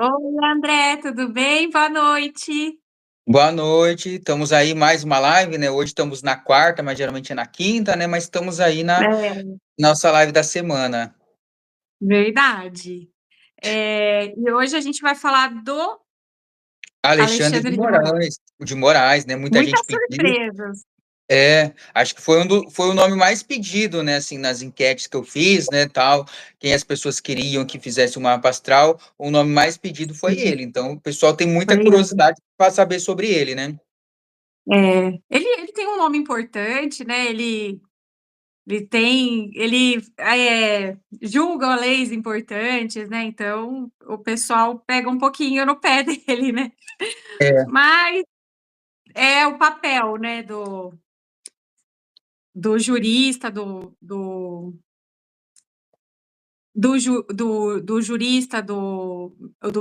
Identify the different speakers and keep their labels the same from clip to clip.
Speaker 1: Oi, André, tudo bem? Boa noite.
Speaker 2: Boa noite, estamos aí mais uma live, né? Hoje estamos na quarta, mas geralmente é na quinta, né? Mas estamos aí na
Speaker 1: É,
Speaker 2: nossa live da semana.
Speaker 1: verdade. E hoje a gente vai falar do
Speaker 2: Alexandre
Speaker 1: Alexandre de Moraes.
Speaker 2: De Moraes, né? Muita gente
Speaker 1: Muitas
Speaker 2: pediu.
Speaker 1: surpresas.
Speaker 2: Acho que foi o nome mais pedido, né? Assim, nas enquetes que eu fiz, né? Tal, quem as pessoas queriam que fizesse o mapa astral, o nome mais pedido foi ele. Então, o pessoal tem muita
Speaker 1: Foi ele.
Speaker 2: curiosidade para saber sobre ele, né?
Speaker 1: Ele tem um nome importante, né? Ele julga leis importantes, né? Então o pessoal pega um pouquinho no pé dele, né?
Speaker 2: É,
Speaker 1: Mas é o papel, né? Do jurista, do jurista, do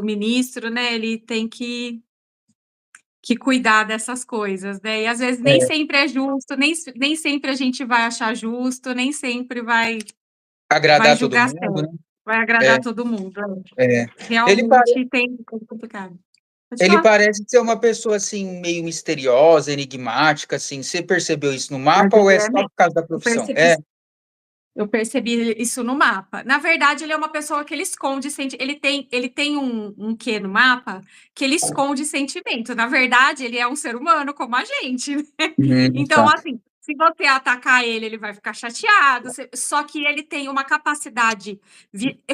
Speaker 1: ministro, né? Ele tem que cuidar dessas coisas, né? E às vezes nem
Speaker 2: é.
Speaker 1: sempre é justo, nem sempre a gente vai achar justo, nem sempre vai
Speaker 2: Agradar todo
Speaker 1: julgar
Speaker 2: mundo,
Speaker 1: certo,
Speaker 2: né?
Speaker 1: vai agradar
Speaker 2: É,
Speaker 1: todo mundo.
Speaker 2: é. Ele,
Speaker 1: Realmente tem coisa complicada. Pode
Speaker 2: Ele
Speaker 1: falar.
Speaker 2: parece ser uma pessoa assim meio misteriosa, enigmática, assim. Você percebeu isso no
Speaker 1: Mas
Speaker 2: mapa ou
Speaker 1: ele
Speaker 2: é
Speaker 1: é
Speaker 2: só
Speaker 1: mesmo.
Speaker 2: por causa da
Speaker 1: Eu
Speaker 2: profissão?
Speaker 1: percebi Eu percebi isso no mapa. Na verdade, ele é uma pessoa que ele esconde ele tem um quê no mapa que ele esconde sentimento. Na verdade, ele é um ser humano como a gente, né? Então,
Speaker 2: Tá.
Speaker 1: assim, se você atacar ele, ele vai ficar chateado. Só que ele tem uma capacidade,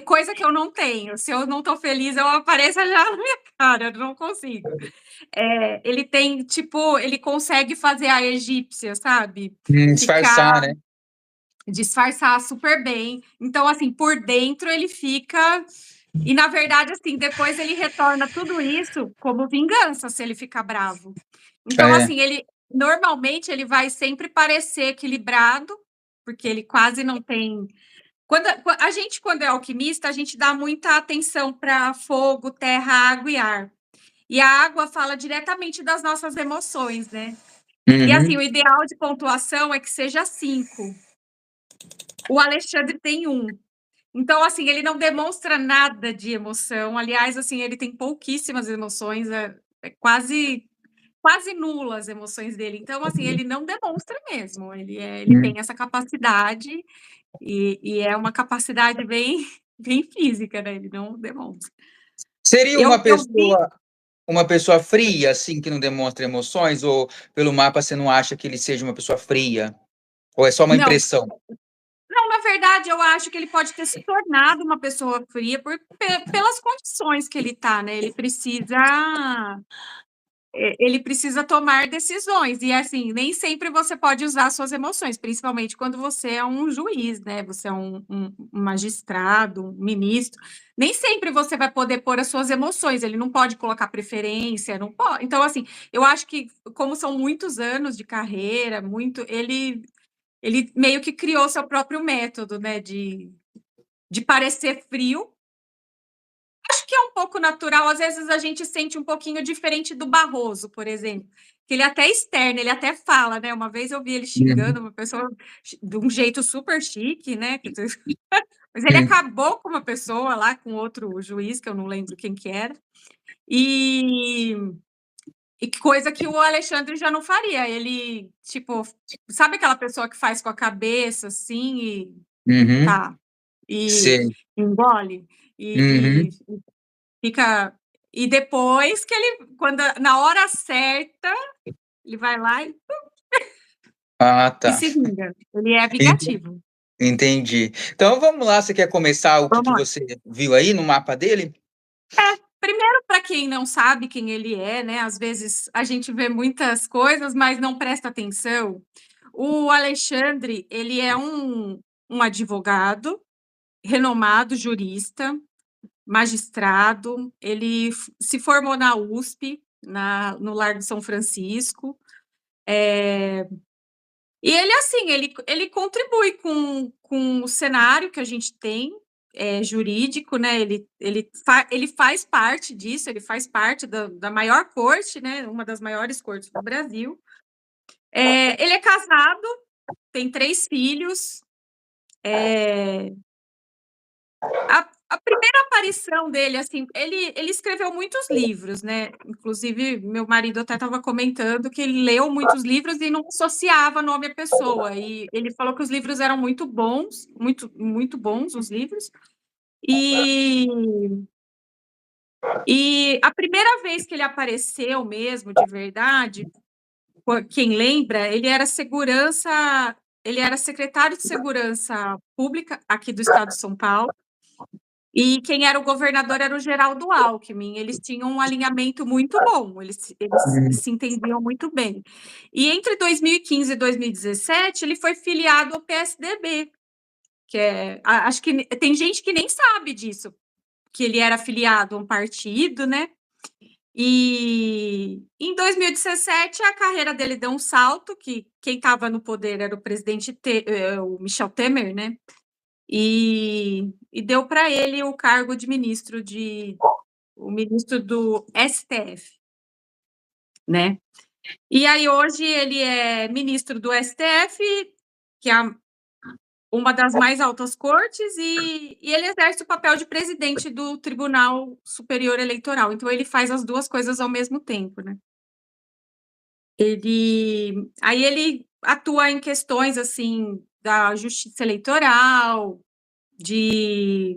Speaker 1: coisa que eu não tenho. Se eu não estou feliz, eu apareço já na minha cara, eu não consigo. Ele tem, tipo, ele consegue fazer a egípcia, sabe?
Speaker 2: Disfarçar,
Speaker 1: Ficar
Speaker 2: né?
Speaker 1: disfarçar super bem. Então, assim, por dentro ele fica. E, na verdade, assim, depois ele retorna tudo isso como vingança se ele ficar bravo. Então,
Speaker 2: É.
Speaker 1: assim, ele normalmente ele vai sempre parecer equilibrado, porque ele quase não tem. Quando é alquimista, a gente dá muita atenção para fogo, terra, água e ar. E a água fala diretamente das nossas emoções, né? E assim,
Speaker 2: Uhum.
Speaker 1: o ideal de pontuação é que seja 5. O Alexandre tem 1. Então, assim, ele não demonstra nada de emoção. Aliás, assim, ele tem pouquíssimas emoções, é quase nula as emoções dele. Então, assim, ele não demonstra mesmo. Ele
Speaker 2: Uhum.
Speaker 1: tem essa capacidade e é uma capacidade bem, bem física, né? Ele não demonstra.
Speaker 2: Seria
Speaker 1: Eu vi,
Speaker 2: uma pessoa fria, assim, que não demonstra emoções, ou pelo mapa você não acha que ele seja uma pessoa fria? Ou é só uma
Speaker 1: não,
Speaker 2: impressão?
Speaker 1: não, na verdade, eu acho que ele pode ter se tornado uma pessoa fria pelas condições que ele está, né? Ele precisa tomar decisões. E assim, nem sempre você pode usar suas emoções, principalmente quando você é um juiz, né? Você é um magistrado, um ministro. Nem sempre você vai poder pôr as suas emoções, ele não pode colocar preferência, não pode. Então, assim, eu acho que, como são muitos anos de carreira, ele meio que criou seu próprio método, né? De parecer frio. Acho que é um pouco natural, às vezes a gente sente um pouquinho diferente do Barroso, por exemplo, que ele até externa, ele até fala, né? Uma vez eu vi ele
Speaker 2: Uhum.
Speaker 1: xingando uma pessoa de um jeito super chique, né? Mas ele
Speaker 2: Uhum.
Speaker 1: acabou com uma pessoa lá, com outro juiz, que eu não lembro quem que era, e, e coisa que o Alexandre já não faria. Ele, tipo, sabe aquela pessoa que faz com a cabeça assim e
Speaker 2: Uhum.
Speaker 1: tá, e
Speaker 2: Sei.
Speaker 1: engole,
Speaker 2: Uhum.
Speaker 1: e fica. E depois que ele, quando na hora certa, ele vai lá
Speaker 2: Ah,
Speaker 1: e
Speaker 2: tá.
Speaker 1: se vinga. Ele é
Speaker 2: Ent-
Speaker 1: vingativo.
Speaker 2: Entendi. Então vamos lá, você quer começar o que
Speaker 1: Vamos lá.
Speaker 2: você viu aí no mapa dele?
Speaker 1: Primeiro, para quem não sabe quem ele é, né? Às vezes a gente vê muitas coisas, mas não presta atenção. O Alexandre, ele é um advogado, renomado jurista, magistrado. Ele se formou na USP, no Largo de São Francisco. E ele, assim, ele contribui com o cenário que a gente tem, jurídico, né? Ele faz parte disso, ele faz parte da maior corte, né? Uma das maiores cortes do Brasil. Ele é casado, tem 3 filhos. A primeira aparição dele, assim, ele escreveu muitos livros, né? Inclusive, meu marido até estava comentando que ele leu muitos livros e não associava nome à pessoa. E ele falou que os livros eram muito bons, muito bons os livros. E a primeira vez que ele apareceu mesmo, de verdade, quem lembra, ele era secretário de Segurança Pública aqui do estado de São Paulo. E quem era o governador era o Geraldo Alckmin. Eles tinham um alinhamento muito bom, eles se entendiam muito bem. E entre 2015 e 2017, ele foi filiado ao PSDB, que acho que tem gente que nem sabe disso, que ele era filiado a um partido, né? E em 2017 a carreira dele deu um salto, que quem estava no poder era o presidente o Michel Temer, né? E deu para ele o cargo de o ministro do STF, né? E aí hoje ele é ministro do STF, que é uma das mais altas cortes, e ele exerce o papel de presidente do Tribunal Superior Eleitoral. Então ele faz as duas coisas ao mesmo tempo, né? Aí ele atua em questões assim da justiça eleitoral, e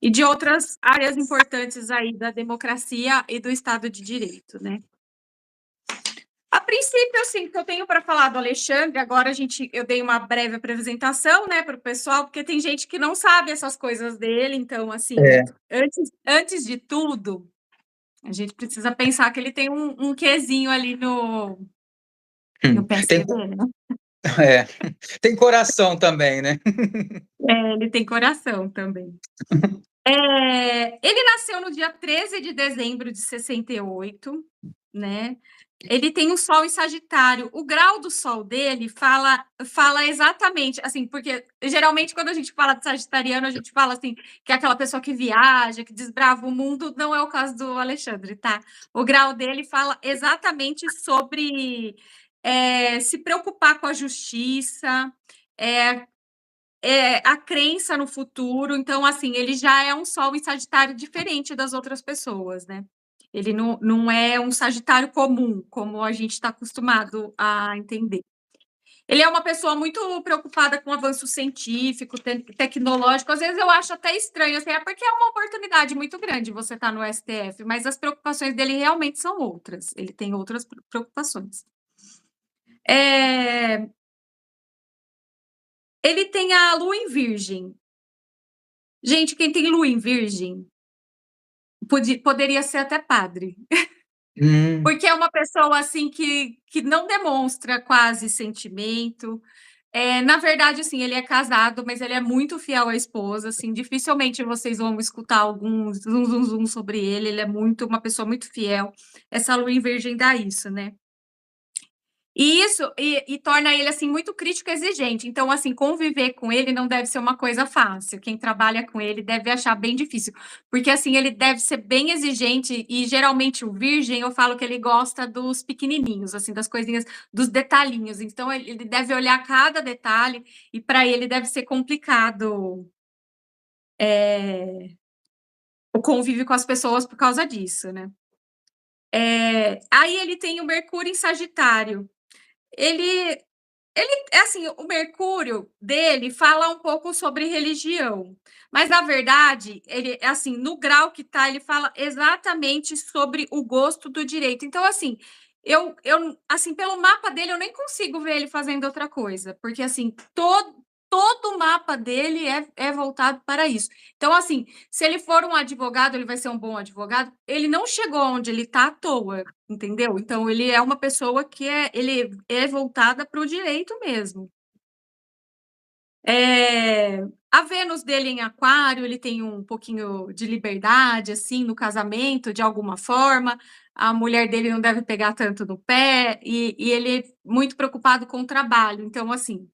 Speaker 1: de outras áreas importantes aí da democracia e do Estado de Direito, né? A princípio, assim, que eu tenho para falar do Alexandre, agora eu dei uma breve apresentação, né, para o pessoal, porque tem gente que não sabe essas coisas dele, então, assim, antes de tudo, a gente precisa pensar que ele tem um quezinho ali no PSDB, né?
Speaker 2: Tem coração também, né?
Speaker 1: Ele tem coração também. Ele nasceu no dia 13 de dezembro de 68, né? Ele tem um Sol em Sagitário. O grau do Sol dele fala exatamente, assim, porque geralmente quando a gente fala de Sagitariano, a gente fala assim, que é aquela pessoa que viaja, que desbrava o mundo, não é o caso do Alexandre, tá? O grau dele fala exatamente sobre se preocupar com a justiça, a crença no futuro. Então, assim, ele já é um Sol em Sagitário diferente das outras pessoas, né? Ele não é um Sagitário comum, como a gente está acostumado a entender. Ele é uma pessoa muito preocupada com o avanço científico, tecnológico. Às vezes eu acho até estranho, assim, porque é uma oportunidade muito grande você estar no STF, mas as preocupações dele realmente são outras. Ele tem outras preocupações. Ele tem a Lua em Virgem. Gente, quem tem Lua em Virgem poderia ser até padre. Porque é uma pessoa assim que não demonstra quase sentimento. Na verdade, assim, ele é casado, mas ele é muito fiel à esposa, assim, dificilmente vocês vão escutar algum zum sobre ele. Ele é uma pessoa muito fiel. Essa Lua em Virgem dá isso, né? E isso torna ele assim muito crítico e exigente. Então, assim, conviver com ele não deve ser uma coisa fácil. Quem trabalha com ele deve achar bem difícil, porque assim ele deve ser bem exigente e geralmente o virgem, eu falo que ele gosta dos pequenininhos, assim, das coisinhas, dos detalhinhos. Então, ele deve olhar cada detalhe e para ele deve ser complicado o convívio com as pessoas por causa disso, né? Aí ele tem o Mercúrio em Sagitário. Ele assim, o Mercúrio dele fala um pouco sobre religião, mas na verdade, ele assim, no grau que tá, ele fala exatamente sobre o gosto do direito. Então, assim, eu assim, pelo mapa dele, eu nem consigo ver ele fazendo outra coisa, porque assim, todo o mapa dele é voltado para isso. Então, assim, se ele for um advogado, ele vai ser um bom advogado. Ele não chegou onde ele está à toa, entendeu? Então, ele é uma pessoa que ele é voltada para o direito mesmo. A Vênus dele em Aquário, ele tem um pouquinho de liberdade, assim, no casamento, de alguma forma. A mulher dele não deve pegar tanto no pé, e ele é muito preocupado com o trabalho. Então, assim,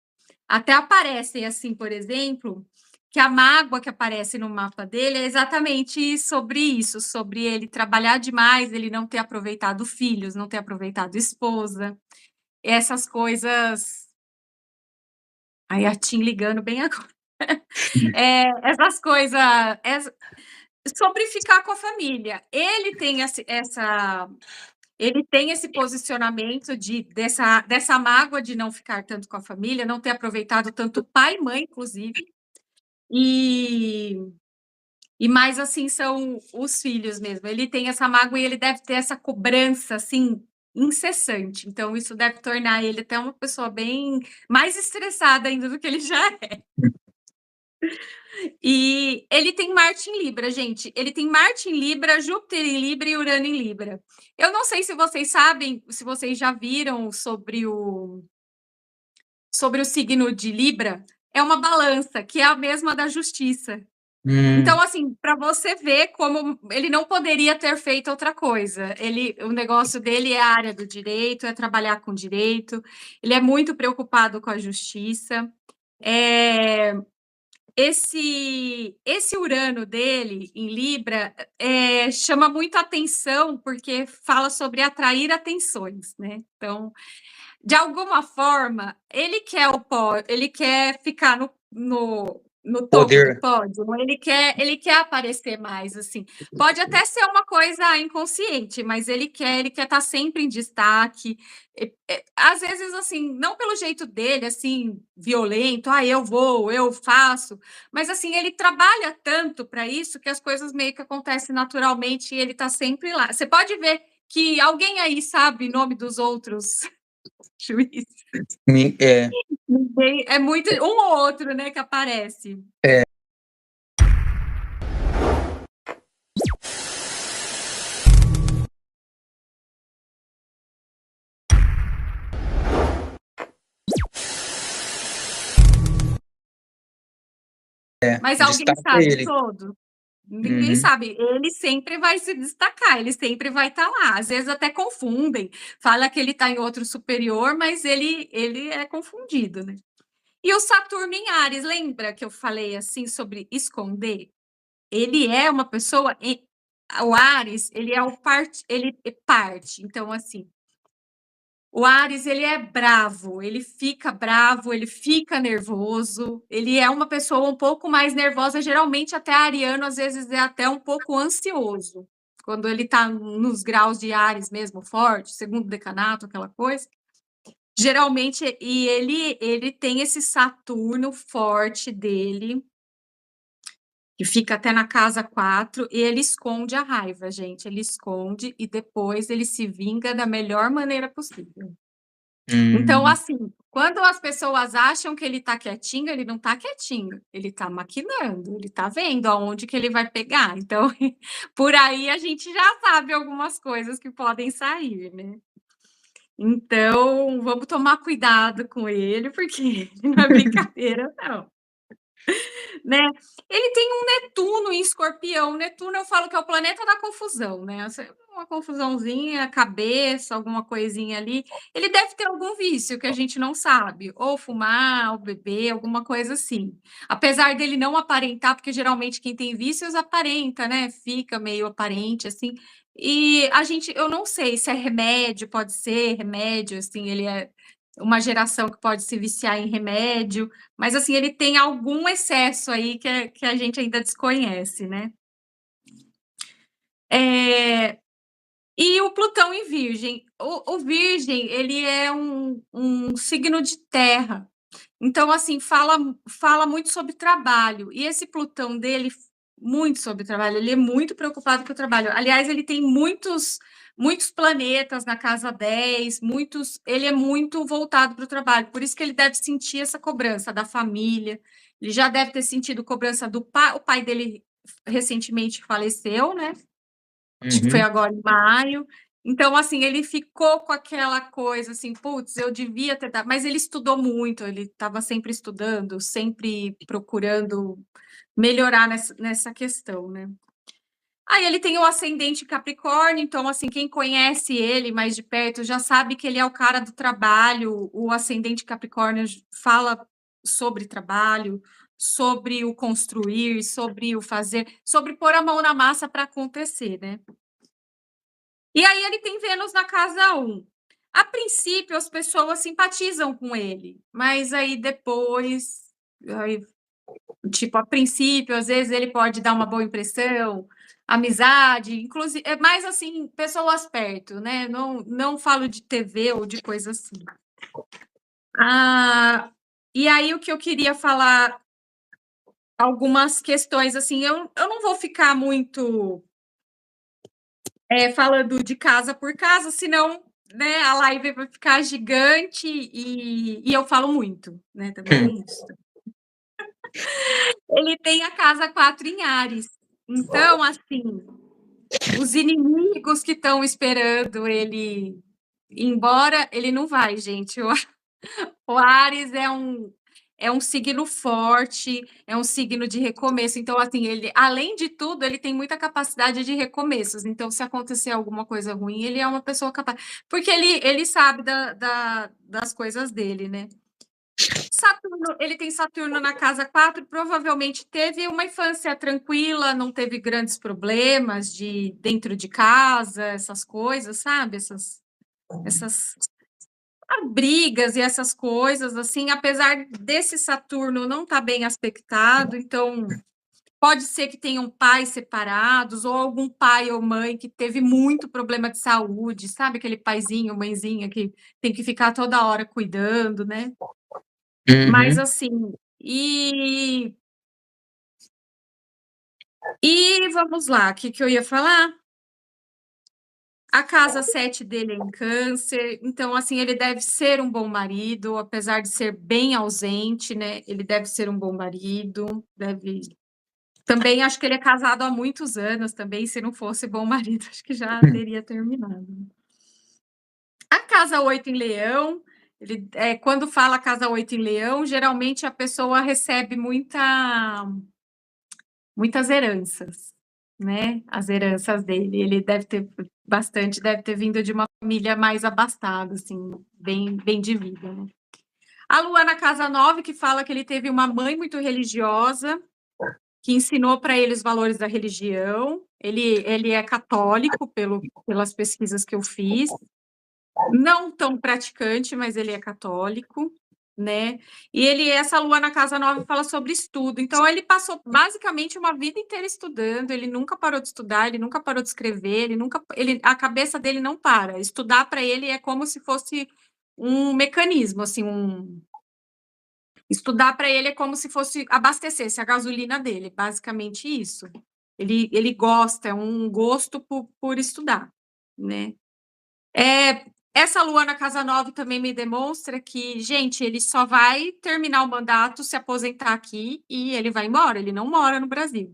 Speaker 1: até aparecem, assim, por exemplo, que a mágoa que aparece no mapa dele é exatamente sobre isso, sobre ele trabalhar demais, ele não ter aproveitado filhos, não ter aproveitado esposa, essas coisas. Aí a Tim ligando bem agora. Essas coisas, sobre ficar com a família. Ele tem ele tem esse posicionamento dessa mágoa de não ficar tanto com a família, não ter aproveitado tanto pai e mãe, inclusive, e mais assim são os filhos mesmo. Ele tem essa mágoa e ele deve ter essa cobrança assim incessante. Então isso deve tornar ele até uma pessoa bem mais estressada ainda do que ele já é. E ele tem Marte em Libra, gente. Ele tem Marte em Libra, Júpiter em Libra e Urano em Libra. Eu não sei se vocês sabem, se vocês já viram sobre o signo de Libra. É uma balança, que é a mesma da justiça. Então, assim, para você ver como ele não poderia ter feito outra coisa. O negócio dele é a área do direito, é trabalhar com direito. Ele é muito preocupado com a justiça. Esse Urano dele em Libra chama muito atenção porque fala sobre atrair atenções, né? Então, de alguma forma, ele quer ficar no topo do
Speaker 2: Poder.
Speaker 1: pódio, ele quer aparecer mais, assim. Pode até ser uma coisa inconsciente, mas ele quer estar sempre em destaque. Às vezes, assim, não pelo jeito dele, assim, violento, eu faço, mas assim, ele trabalha tanto para isso que as coisas meio que acontecem naturalmente e ele está sempre lá. Você pode ver que alguém aí sabe o nome dos outros juízes.
Speaker 2: É,
Speaker 1: É muito um ou outro, né, que aparece.
Speaker 2: é,
Speaker 1: Mas alguém
Speaker 2: destaca
Speaker 1: sabe
Speaker 2: ele.
Speaker 1: todo? Ninguém
Speaker 2: Uhum.
Speaker 1: sabe. Ele sempre vai se destacar, ele sempre vai estar lá. Às vezes até confundem. Fala que ele está em outro superior, mas ele é confundido, né? E o Saturno em Áries, lembra que eu falei assim sobre esconder? Ele é uma pessoa. O Áries, ele é ele é parte. Então, assim, o Áries, ele é bravo, ele fica nervoso, ele é uma pessoa um pouco mais nervosa, geralmente até ariano, às vezes é até um pouco ansioso, quando ele está nos graus de Áries mesmo, forte, segundo decanato, aquela coisa. Geralmente, e ele tem esse Saturno forte dele, que fica até na casa 4, e ele esconde a raiva, gente, ele esconde e depois ele se vinga da melhor maneira possível. Então,
Speaker 2: Hum.
Speaker 1: assim, quando as pessoas acham que ele está quietinho, ele não está quietinho, ele está maquinando, ele está vendo aonde que ele vai pegar. Então, por aí a gente já sabe algumas coisas que podem sair, né? Então, vamos tomar cuidado com ele, porque não é brincadeira, não. Né? Ele tem um Netuno em Escorpião. Netuno, eu falo que é o planeta da confusão, né? Uma confusãozinha, cabeça, alguma coisinha ali. Ele deve ter algum vício que a gente não sabe, ou fumar, ou beber, alguma coisa assim. Apesar dele não aparentar, porque geralmente quem tem vícios aparenta, né? Fica meio aparente assim. E eu não sei se é remédio, pode ser remédio, assim, ele é uma geração que pode se viciar em remédio, mas assim, ele tem algum excesso aí que a gente ainda desconhece, né? E o Plutão em Virgem. O Virgem, ele é um signo de terra. Então, assim, fala muito sobre trabalho. E esse Plutão dele, muito sobre trabalho, ele é muito preocupado com o trabalho. Aliás, ele tem muitos planetas na casa 10, ele é muito voltado para o trabalho. Por isso que ele deve sentir essa cobrança da família. Ele já deve ter sentido cobrança do pai. O pai dele recentemente faleceu, né? Acho que foi
Speaker 2: Uhum.
Speaker 1: agora em maio. Então, assim, ele ficou com aquela coisa assim, putz, eu devia ter dado, mas ele estudou muito, ele estava sempre estudando, sempre procurando melhorar nessa questão, né? Aí ele tem o ascendente Capricórnio, então, assim, quem conhece ele mais de perto já sabe que ele é o cara do trabalho. O ascendente Capricórnio fala sobre trabalho, sobre o construir, sobre o fazer, sobre pôr a mão na massa para acontecer, né? E aí ele tem Vênus na casa 1. A princípio, as pessoas simpatizam com ele, mas aí depois Tipo, a princípio, às vezes ele pode dar uma boa impressão, amizade, inclusive, é mais assim, pessoas perto, né? Não falo de TV ou de coisa assim. Ah, e aí o que eu queria falar, algumas questões, assim, eu não vou ficar muito falando de casa por casa, senão, né, a live vai ficar gigante e eu falo muito, né? Também tem isso. Ele tem a casa 4 em Áries. Então, assim, os inimigos que estão esperando ele ir embora, ele não vai, gente. O Áries é um signo forte, é um signo de recomeço. Então, assim, ele, além de tudo, ele tem muita capacidade de recomeços. Então, se acontecer alguma coisa ruim, ele é uma pessoa capaz. Porque ele sabe das coisas dele, né? Saturno, ele tem Saturno na casa 4, provavelmente teve uma infância tranquila, não teve grandes problemas de dentro de casa, essas coisas, sabe? Essas brigas e essas coisas, assim, apesar desse Saturno não estar bem aspectado, então pode ser que tenham pais separados ou algum pai ou mãe que teve muito problema de saúde, sabe? Aquele paizinho, mãezinha que tem que ficar toda hora cuidando, né? Mas assim, e vamos lá, o que eu ia falar? A casa 7 dele é em Câncer, então, assim, ele deve ser um bom marido, apesar de ser bem ausente, né? Ele deve ser um bom marido, deve. Também acho que ele é casado há muitos anos também, se não fosse bom marido, acho que já teria terminado. A casa 8 em Leão, quando fala casa 8 em Leão, geralmente a pessoa recebe muitas heranças, né? As heranças dele. Ele deve ter bastante, deve ter vindo de uma família mais abastada, assim, bem de vida, né? A Lua na casa 9, que fala que ele teve uma mãe muito religiosa, que ensinou para ele os valores da religião. Ele é católico, pelas pesquisas que eu fiz. Não tão praticante, mas ele é católico, né? E essa lua na casa 9 fala sobre estudo. Então, ele passou basicamente uma vida inteira estudando, ele nunca parou de estudar, ele nunca parou de escrever, a cabeça dele não para. Estudar para ele é como se fosse um mecanismo, assim, estudar para ele é como se fosse abastecesse a gasolina dele, basicamente isso. Ele gosta, é um gosto por estudar, né? Essa lua na casa 9 também me demonstra que, gente, ele só vai terminar o mandato, se aposentar aqui e ele vai embora. Ele não mora no Brasil.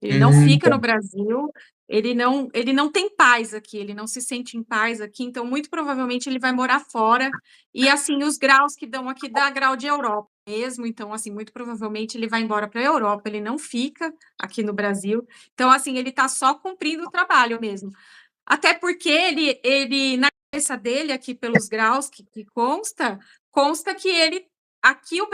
Speaker 1: Ele não fica no Brasil. Ele não tem paz aqui. Ele não se sente em paz aqui. Então, muito provavelmente, ele vai morar fora. E, assim, os graus que dão aqui dá grau de Europa mesmo. Então, assim, muito provavelmente, ele vai embora para a Europa. Ele não fica aqui no Brasil. Então, assim, ele está só cumprindo o trabalho mesmo. Até porque na cabeça dele, aqui pelos graus que consta que ele aqui o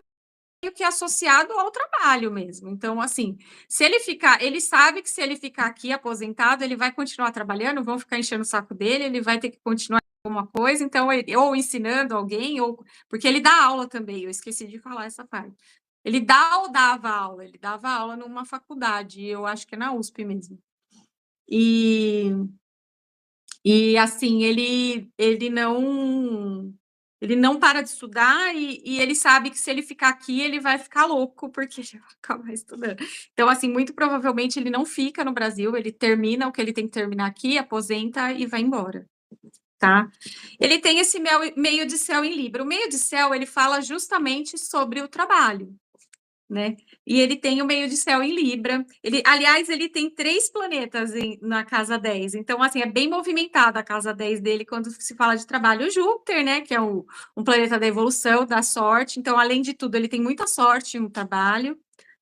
Speaker 1: meio que é associado ao trabalho mesmo. Então, assim, se ele ficar, ele sabe que se ele ficar aqui aposentado, ele vai continuar trabalhando, vão ficar enchendo o saco dele, ele vai ter que continuar alguma coisa, então, ou ensinando alguém, ou porque ele dá aula também, eu esqueci de falar essa parte. Ele dá ou dava aula? Ele dava aula numa faculdade, eu acho que é na USP mesmo. E assim, ele não para de estudar e ele sabe que se ele ficar aqui, ele vai ficar louco, porque ele vai acabar estudando. Então, assim, muito provavelmente ele não fica no Brasil, ele termina o que ele tem que terminar aqui, aposenta e vai embora, tá? Ele tem esse meio de céu em Libra. O meio de céu, ele fala justamente sobre o trabalho, né? E ele tem o meio de céu em Libra. Aliás, ele tem 3 planetas na casa 10. Então, assim, é bem movimentada a casa 10 dele quando se fala de trabalho. O Júpiter, né? Que é um planeta da evolução, da sorte. Então, além de tudo, ele tem muita sorte no trabalho,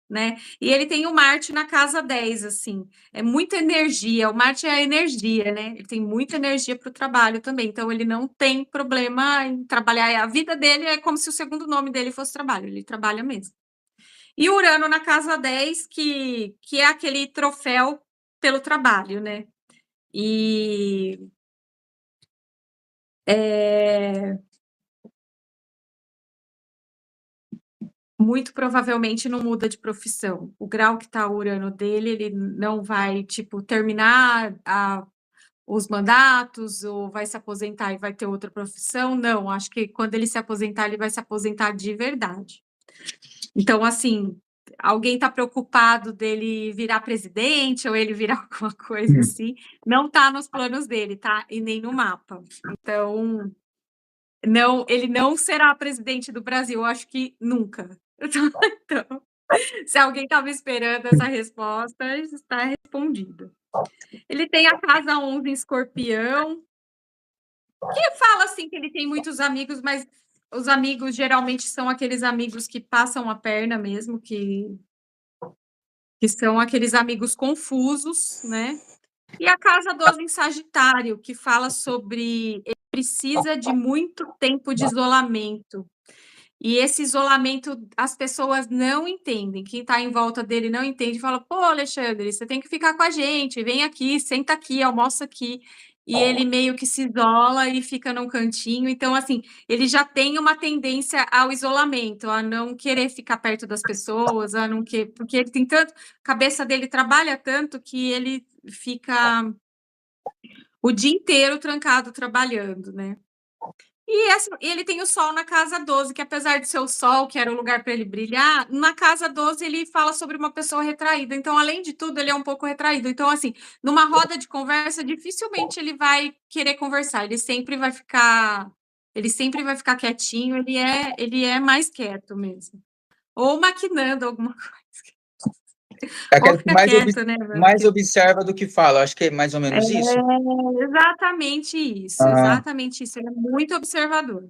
Speaker 1: né? E ele tem o Marte na casa 10, assim. É muita energia. O Marte é a energia, né? Ele tem muita energia para o trabalho também. Então, ele não tem problema em trabalhar. A vida dele é como se o segundo nome dele fosse trabalho. Ele trabalha mesmo. E Urano na casa 10, que é aquele troféu pelo trabalho, né? E muito provavelmente não muda de profissão. O grau que está o Urano dele, ele não vai, tipo, terminar os mandatos ou vai se aposentar e vai ter outra profissão. Não, acho que quando ele se aposentar, ele vai se aposentar de verdade. Então, assim, alguém está preocupado dele virar presidente ou ele virar alguma coisa assim, não está nos planos dele, tá? E nem no mapa. Então, não, ele não será presidente do Brasil, acho que nunca. Então, se alguém estava esperando essa resposta, está respondida. Ele tem a casa 11 em Escorpião, que fala assim que ele tem muitos amigos, mas os amigos geralmente são aqueles amigos que passam a perna mesmo, que são aqueles amigos confusos, né? E a casa 12 em Sagitário, que fala sobre ele precisa de muito tempo de isolamento. E esse isolamento as pessoas não entendem. Quem está em volta dele não entende. Fala, pô, Alexandre, você tem que ficar com a gente. Vem aqui, senta aqui, almoça aqui. E ele meio que se isola e fica num cantinho. Então, assim, ele já tem uma tendência ao isolamento, a não querer ficar perto das pessoas, a não querer, porque ele tem tanto, a cabeça dele trabalha tanto que ele fica o dia inteiro trancado trabalhando, né? E ele tem o Sol na casa 12, que apesar de ser o Sol, que era o lugar para ele brilhar, na casa 12 ele fala sobre uma pessoa retraída. Então, além de tudo, ele é um pouco retraído. Então, assim, numa roda de conversa, dificilmente ele vai querer conversar. Ele sempre vai ficar quietinho, ele é mais quieto mesmo. Ou maquinando alguma coisa.
Speaker 2: É
Speaker 1: Ou
Speaker 2: aquele que
Speaker 1: fica quieto, né?
Speaker 2: mais observa do que fala. Acho que é mais ou menos isso.
Speaker 1: Exatamente isso, exatamente isso. Ele é muito observador.